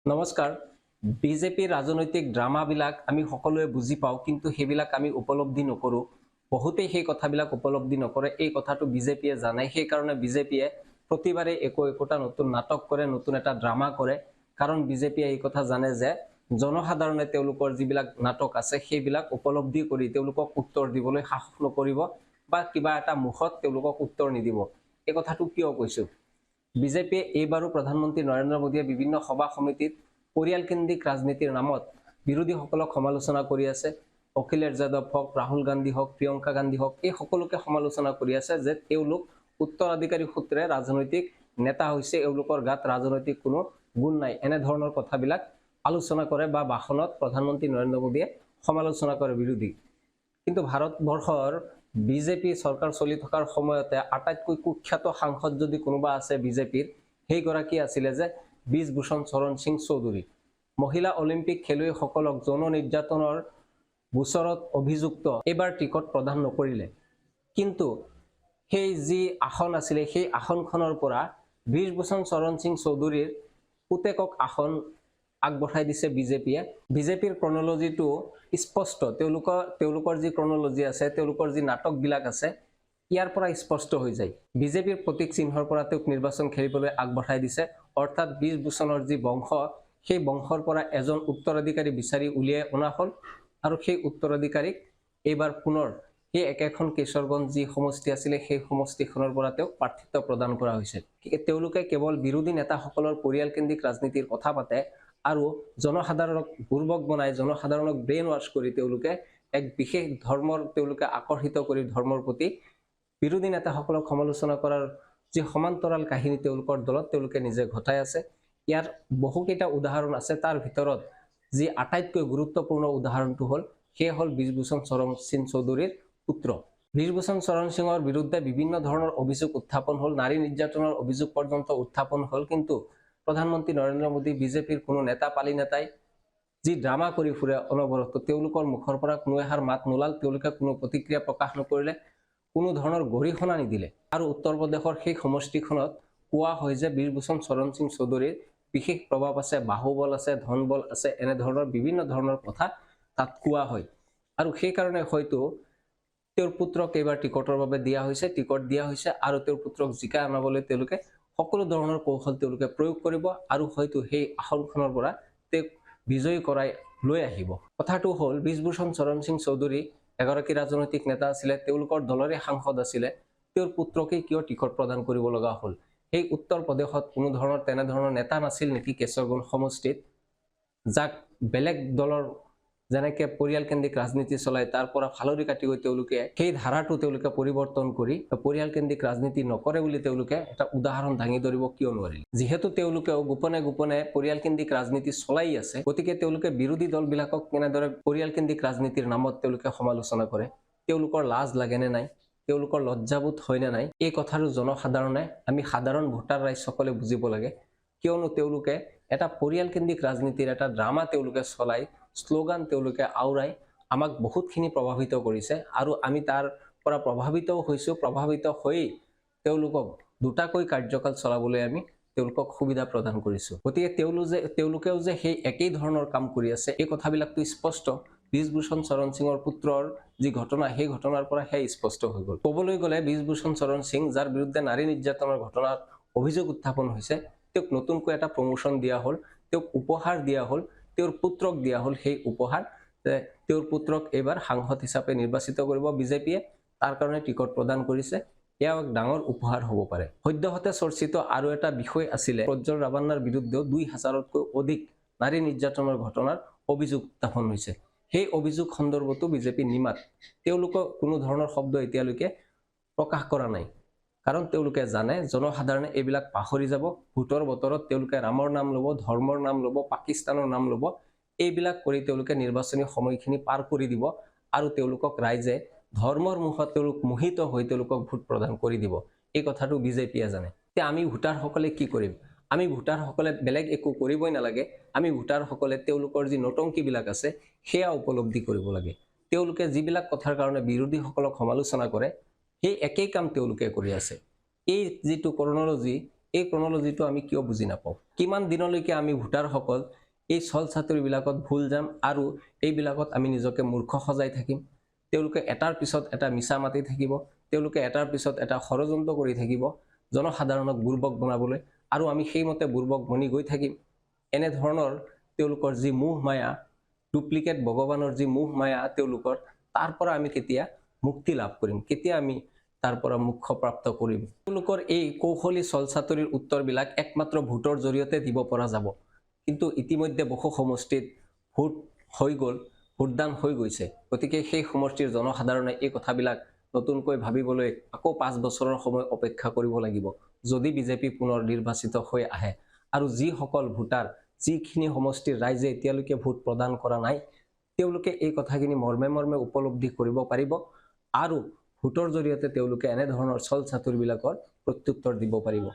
নমস্কাৰ। বিজেপিৰ ৰাজনৈতিক ড্ৰামাবিলাক আমি সকলোৱে বুজি পাওঁ, কিন্তু সেইবিলাক আমি উপলব্ধি নকৰোঁ। বহুতেই সেই কথাবিলাক উপলব্ধি নকৰে। এই কথাটো বিজেপিয়ে জানে, সেইকাৰণে বিজেপিয়ে প্ৰতিবাৰে একোটা নতুন নাটক কৰে, নতুন এটা ড্ৰামা কৰে। কাৰণ বিজেপিয়ে এই কথা জানে যে জনসাধাৰণে তেওঁলোকৰ যিবিলাক নাটক আছে সেইবিলাক উপলব্ধি কৰি তেওঁলোকক উত্তৰ দিবলৈ সাহস নকৰিব বা কিবা এটা মুখত তেওঁলোকক উত্তৰ নিদিব। এই কথাটো কিয় কৈছোঁ? বিজেপিয়ে এইবাৰো প্ৰধানমন্ত্ৰী নৰেন্দ্ৰ মোদীয়ে বিভিন্ন সভা সমিতিত পৰিয়ালকেন্দ্ৰিক ৰাজনীতিৰ নামত বিৰোধীসকলক সমালোচনা কৰি আছে। অখিলেশ যাদৱ হওক, ৰাহুল গান্ধী হওক, প্ৰিয়ংকা গান্ধী হওক, এই সকলোকে সমালোচনা কৰি আছে যে তেওঁলোক উত্তৰাধিকাৰী সূত্ৰে ৰাজনৈতিক নেতা হৈছে, এওঁলোকৰ গাত ৰাজনৈতিক কোনো গুণ নাই, এনেধৰণৰ কথাবিলাক আলোচনা কৰে বা ভাষণত প্ৰধানমন্ত্ৰী নৰেন্দ্ৰ মোদীয়ে সমালোচনা কৰে বিৰোধী। কিন্তু ভাৰতবৰ্ষৰ বিজেপি চৰকাৰ চলি থকাৰ সময়তে আটাইতকৈ কুখ্যাত সাংসদ যদি কোনোবা আছে বিজেপিৰ, সেইগৰাকী আছিলে যে বিজভূষণ শৰণ সিং চৌধুৰী। মহিলা অলিম্পিক খেলুৱৈসকলক যৌন নিৰ্যাতনৰ গোচৰত অভিযুক্ত এইবাৰ টিকট প্ৰদান নকৰিলে, কিন্তু সেই যি আসন আছিলে সেই আসনখনৰ পৰা বিজভূষণ শৰণ সিং চৌধুৰীৰ পুতেকক আসন আগবঢ়াই দিছে বিজেপিয়ে। বিজেপিৰ ক্ৰনলজিটো স্পষ্ট, তেওঁলোকৰ যি ক্ৰনলজি আছে, তেওঁলোকৰ যি নাটকবিলাক আছে, ইয়াৰ পৰা স্পষ্ট হৈ যায়। বিজেপিৰ প্ৰতীক চিহ্নৰ পৰা তেওঁক নিৰ্বাচন খেলিবলৈ আগবঢ়াই দিছে, অৰ্থাৎ বিজভূষণৰ যি বংশ, সেই বংশৰ পৰা এজন উত্তৰাধিকাৰী বিচাৰি উলিয়াই অনা হ'ল, আৰু সেই উত্তৰাধিকাৰীক এইবাৰ পুনৰ সেই একেখন কেশৰগঞ্জ যি সমষ্টি আছিলে সেই সমষ্টিখনৰ পৰা তেওঁক প্ৰাৰ্থিত্ব প্ৰদান কৰা হৈছে। তেওঁলোকে কেৱল বিৰোধী নেতাসকলৰ পৰিয়ালকেন্দ্ৰিক ৰাজনীতিৰ কথা পাতে আৰু জনসাধাৰণক বুৰ্বক বনাই, জনসাধাৰণক ব্ৰেইন ৱাছ কৰি তেওঁলোকে এক বিশেষ ধৰ্মৰ তেওঁলোকে আকৰ্ষিত কৰি ধৰ্মৰ প্ৰতি বিৰোধী নেতাসকলক সমালোচনা কৰাৰ যি সমান্তৰাল কাহিনী তেওঁলোকৰ দলত তেওঁলোকে নিজে ঘটাই আছে। ইয়াৰ বহুকেইটা উদাহৰণ আছে, তাৰ ভিতৰত যি আটাইতকৈ গুৰুত্বপূৰ্ণ উদাহৰণটো হ'ল বিজভূষণ শৰণ সিং চৌধুৰীৰ পুত্ৰ। বিজভূষণ শৰণ সিঙৰ বিৰুদ্ধে বিভিন্ন ধৰণৰ অভিযোগ উত্থাপন হ'ল, নাৰী নিৰ্যাতনৰ অভিযোগ পৰ্যন্ত উত্থাপন হ'ল, কিন্তু প্ৰধানমন্ত্ৰী নৰেন্দ্ৰ মোদী, বিজেপিৰ কোনো নেতা পালি নেতাই যি ড্ৰামা কৰি ফুৰে অনবৰত, তেওঁলোকৰ মুখৰ পৰা কোনো এষাৰ মাত নোলাল, তেওঁলোকে কোনো প্ৰতিক্ৰিয়া প্ৰকাশ নকৰিলে, কোনো ধৰণৰ গৰিহণা নিদিলে। আৰু উত্তৰ প্ৰদেশৰ সেই সমষ্টিখনত কোৱা হয় যে বিজভূষণ শৰণ সিং চৌধুৰীৰ বিশেষ প্ৰভাৱ আছে, বাহুবল আছে, ধনবল আছে, এনেধৰণৰ বিভিন্ন ধৰণৰ কথা তাত কোৱা হয়। আৰু সেইকাৰণে হয়তো তেওঁৰ পুত্ৰক এইবাৰ টিকটৰ বাবে টিকট দিয়া হৈছে, আৰু তেওঁৰ পুত্ৰক জিকাই আনাবলৈ তেওঁলোকে সকলো ধৰণৰ কৌশল তেওঁলোকে প্ৰয়োগ কৰিব, আৰু হয়তো সেই আসনখনৰ পৰা তেওঁক বিজয়ী কৰাই লৈ আহিব। কথাটো হ'ল, বিজভূষণ শৰণ সিং চৌধুৰী এগৰাকী ৰাজনৈতিক নেতা আছিলে, তেওঁলোকৰ দলৰে সাংসদ আছিলে, তেওঁৰ পুত্ৰকে কিয় টিকট প্ৰদান কৰিব লগা হ'ল? সেই উত্তৰ প্ৰদেশত কোনো ধৰণৰ তেনেধৰণৰ নেতা নাছিল নেকি কেশৰগঞ্জ সমষ্টিত, যাক বেলেগ দলৰ যেনেকে পৰিয়ালকেন্দ্ৰিক ৰাজনীতি চলায় তাৰ পৰা ফালৰি কাটি গৈ তেওঁলোকে সেই ধাৰাটো তেওঁলোকে পৰিৱৰ্তন কৰি পৰিয়ালকেন্দ্ৰিক ৰাজনীতি নকৰে বুলি তেওঁলোকে এটা উদাহৰণ দাঙি ধৰিব কিয় নোৱাৰিল? যিহেতু তেওঁলোকেও গোপনে গোপনে পৰিয়ালকেন্দ্ৰিক ৰাজনীতি চলাই আছে, গতিকে তেওঁলোকে বিৰোধী দলবিলাকক কেনেদৰে পৰিয়ালকেন্দ্ৰিক ৰাজনীতিৰ নামত তেওঁলোকে সমালোচনা কৰে, তেওঁলোকৰ লাজ লাগেনে নাই, তেওঁলোকৰ লজ্জাবোধ হয়নে নাই, এই কথাটো জনসাধাৰণে, আমি সাধাৰণ ভোটাৰ ৰাইজসকলে বুজিব লাগে। কিয়নো তেওঁলোকে এটা পৰিয়ালকেন্দ্ৰিক ৰাজনীতিৰ এটা ড্ৰামা তেওঁলোকে চলাই, শ্লোগান তেওঁলোকে আওৰাই আমাক বহুতখিনি প্ৰভাৱিত কৰিছে, আৰু আমি তাৰ পৰা প্ৰভাৱিতও হৈছোঁ। প্ৰভাৱিত হৈ তেওঁলোকক দুটাকৈ কাৰ্যকাল চলাবলৈ আমি তেওঁলোকক সুবিধা প্ৰদান কৰিছোঁ। গতিকে তেওঁলোকেও যে সেই একেই ধৰণৰ কাম কৰি আছে, এই কথাবিলাকতো স্পষ্ট। বিজভূষণ শৰণ সিঙৰ পুত্ৰৰ যি ঘটনা, সেই ঘটনাৰ পৰা সেয়া স্পষ্ট হৈ গ'ল। ক'বলৈ গ'লে বিজভূষণ শৰণ সিং, যাৰ বিৰুদ্ধে নাৰী নিৰ্যাতনৰ ঘটনাত অভিযোগ উত্থাপন হৈছে, তেওঁক নতুনকৈ এটা প্ৰমোশ্যন দিয়া হ'ল, তেওঁক উপহাৰ দিয়া হ'ল, তেওঁৰ পুত্ৰক দিয়া হ'ল সেই উপহাৰ যে তেওঁৰ পুত্ৰক এইবাৰ সাংসদ হিচাপে নিৰ্বাচিত কৰিব বিজেপিয়ে, তাৰ কাৰণে টিকট প্ৰদান কৰিছে। এয়াও এক ডাঙৰ উপহাৰ হ'ব পাৰে। সদ্যহতে চৰ্চিত আৰু এটা বিষয় আছিলে, প্ৰজ্জ্বল ৰাভান্নাৰ বিৰুদ্ধেও 2000তকৈ অধিক নাৰী নিৰ্যাতনৰ ঘটনাৰ অভিযোগ উত্থাপন হৈছে। সেই অভিযোগ সন্দৰ্ভতো বিজেপি নিমাত, তেওঁলোকৰ কোনো ধৰণৰ শব্দ এতিয়ালৈকে প্ৰকাশ কৰা নাই, কাৰণ তেওঁলোকে জানে জনসাধাৰণে এইবিলাক পাহৰি যাব। ভোটৰ বতৰত তেওঁলোকে ৰামৰ নাম ল'ব, ধৰ্মৰ নাম ল'ব, পাকিস্তানৰ নাম ল'ব, এইবিলাক কৰি তেওঁলোকে নিৰ্বাচনী সময়খিনি পাৰ কৰি দিব, আৰু তেওঁলোকক ৰাইজে ধৰ্মৰ মুখত তেওঁলোক মোহিত হৈ তেওঁলোকক ভোট প্ৰদান কৰি দিব। এই কথাটো বিজেপিয়ে জানে। এতিয়া আমি ভোটাৰসকলে কি কৰিম? আমি ভোটাৰসকলে বেলেগ একো কৰিবই নালাগে। আমি ভোটাৰসকলে তেওঁলোকৰ যি নটংকিবিলাক আছে সেয়া উপলব্ধি কৰিব লাগে। তেওঁলোকে যিবিলাক কথাৰ কাৰণে বিৰোধীসকলক সমালোচনা কৰে, সেই একেই কাম তেওঁলোকে কৰি আছে। এই যিটো ক্ৰনলজি, এই ক্ৰনলজিটো আমি কিয় বুজি নাপাওঁ? কিমান দিনলৈকে আমি ভোটাৰসকল এই ছল চাতুৰিবিলাকত ভুল যাম আৰু এইবিলাকত আমি নিজকে মূৰ্খ সজাই থাকিম? তেওঁলোকে এটাৰ পিছত এটা মিছা মাতি থাকিব, তেওঁলোকে এটাৰ পিছত এটা ষড়যন্ত্ৰ কৰি থাকিব জনসাধাৰণক বুৰ্বক বনাবলৈ, আৰু আমি সেইমতে বুৰ্বক বনি গৈ থাকিম। এনেধৰণৰ তেওঁলোকৰ যি মোহ মায়া, ডুপ্লিকেট ভগৱানৰ যি মোহ মায়া তেওঁলোকৰ, তাৰ পৰা আমি কেতিয়া মুক্তি লাভ কৰিম? কেতিয়া আমি তাৰ পৰা মোক্ষ প্ৰাপ্ত কৰিম? তেওঁলোকৰ এই কৌশলী ছল চাতুৰিৰ উত্তৰবিলাক একমাত্ৰ ভোটৰ জৰিয়তে দিব পৰা যাব। কিন্তু ইতিমধ্যে বহু সমষ্টিত ভোট হৈ গ'ল, ভোটদান হৈ গৈছে। গতিকে সেই সমষ্টিৰ জনসাধাৰণে এই কথাবিলাক নতুনকৈ ভাবিবলৈ আকৌ 5 বছৰৰ সময় অপেক্ষা কৰিব লাগিব, যদি বিজেপি পুনৰ নিৰ্বাচিত হৈ আহে। আৰু যিসকল ভোটাৰ, যিখিনি সমষ্টিৰ ৰাইজে এতিয়ালৈকে ভোট প্ৰদান কৰা নাই, তেওঁলোকে এই কথাখিনি মৰ্মে মৰ্মে উপলব্ধি কৰিব পাৰিব আৰু ভোটৰ জৰিয়তে তেওঁলোকে এনেধৰণৰ ছল চাতুৰিবিলাকৰ প্ৰত্যুত্তৰ দিব পাৰিব।